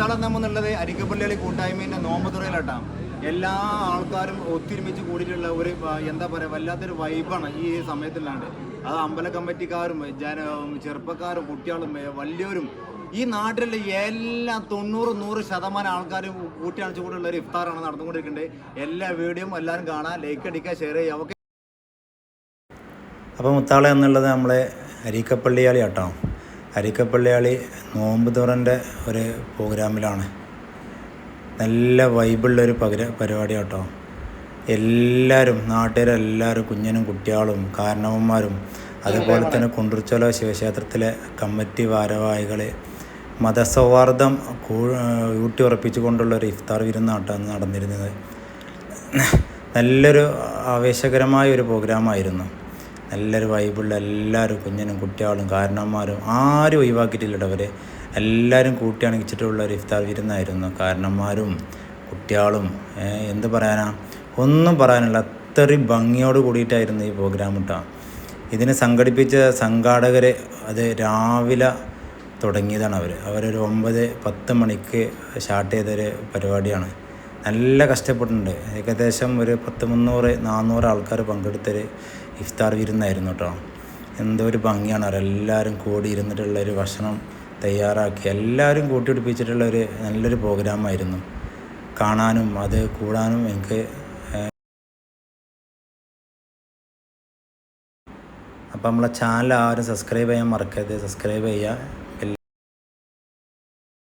മുത്താളം എന്നുള്ളത് അരിക്കപ്പള്ളി കൂട്ടായ്മേൻ്റെ നോമ്പുതുറയിലാട്ടാം. എല്ലാ ആൾക്കാരും ഒത്തൊരുമിച്ച് കൂടിയിട്ടുള്ള ഒരു എന്താ പറയുക വല്ലാത്തൊരു വൈബാണ് ഈ സമയത്തില്ലാണ്ട്. അത് അമ്പല കമ്മിറ്റിക്കാരും ചെറുപ്പക്കാരും കുട്ടികളും വലിയവരും ഈ നാട്ടിലെ എല്ലാ 90-100% ആൾക്കാരും കൂട്ടിയണിച്ചു കൂടെയുള്ള ഒരു ഇഫ്താറാണ് നടന്നുകൊണ്ടിരിക്കുന്നത്. എല്ലാ വീഡിയോയും എല്ലാവരും കാണാം, ലൈക്ക് അടിക്കുക, ഷെയർ ചെയ്യുക. ഓക്കെ. അപ്പോൾ മുത്താള എന്നുള്ളത് നമ്മളെ അരീക്കപ്പള്ളിയാളി കേട്ടോ. അരീക്കപ്പള്ളിയാളി നോമ്പ് തുറൻ്റെ ഒരു പ്രോഗ്രാമിലാണ്. നല്ല വൈബുള്ളൊരു പരിപാടി കേട്ടോ. എല്ലാവരും നാട്ടുകാരെല്ലാവരും കുഞ്ഞനും കുട്ടികളും കാരണവന്മാരും അതുപോലെ തന്നെ കുണ്ടുർച്ചോല ശിവക്ഷേത്രത്തിലെ കമ്മിറ്റി ഭാരവാഹികൾ മതസൗഹാർദ്ദം ഊട്ടി ഉറപ്പിച്ചുകൊണ്ടുള്ളൊരു ഇഫ്താർ വിരുന്നാട്ടോ അന്ന് നടന്നിരുന്നത്. നല്ലൊരു ആവേശകരമായ ഒരു പ്രോഗ്രാമായിരുന്നു. നല്ലൊരു വൈബുള്ള എല്ലാവരും കുഞ്ഞനും കുട്ടികളും കാരണവന്മാരും ആരും ഒഴിവാക്കിയിട്ടില്ല. അവർ എല്ലാവരും കൂട്ടിയണിച്ചിട്ടുള്ള ഒരു ഇഫ്താർ വിരുന്നായിരുന്നു. കാരണന്മാരും കുട്ടികളും എന്ത് പറയാനാ, ഒന്നും പറയാനില്ല. അത്രയും ഭംഗിയോട് കൂടിയിട്ടായിരുന്നു ഈ പ്രോഗ്രാം കേട്ടോ. ഇതിനെ സംഘടിപ്പിച്ച സംഘാടകർ അത് രാവിലെ തുടങ്ങിയതാണ്. അവരൊരു 9-10 മണിക്ക് സ്റ്റാർട്ട് ചെയ്തൊരു പരിപാടിയാണ്. നല്ല കഷ്ടപ്പെട്ടിട്ടുണ്ട്. ഏകദേശം ഒരു 300-400 ആൾക്കാർ പങ്കെടുത്തൊരു ഇഫ്താർ വിരുന്നായിരുന്നു കേട്ടോ. എന്തോ ഒരു ഭംഗിയാണ്. അവരെല്ലാവരും കൂടി ഇരുന്നിട്ടുള്ളൊരു ഭക്ഷണം തയ്യാറാക്കി എല്ലാവരും കൂട്ടിപ്പിടിപ്പിച്ചിട്ടുള്ളൊരു നല്ലൊരു പ്രോഗ്രാമായിരുന്നു. കാണാനും അത് കൂടാനും എനിക്ക്. അപ്പോൾ നമ്മളെ ചാനൽ ആരും സബ്സ്ക്രൈബ് ചെയ്യാൻ മറക്കരുത്. സബ്സ്ക്രൈബ് ചെയ്യുക.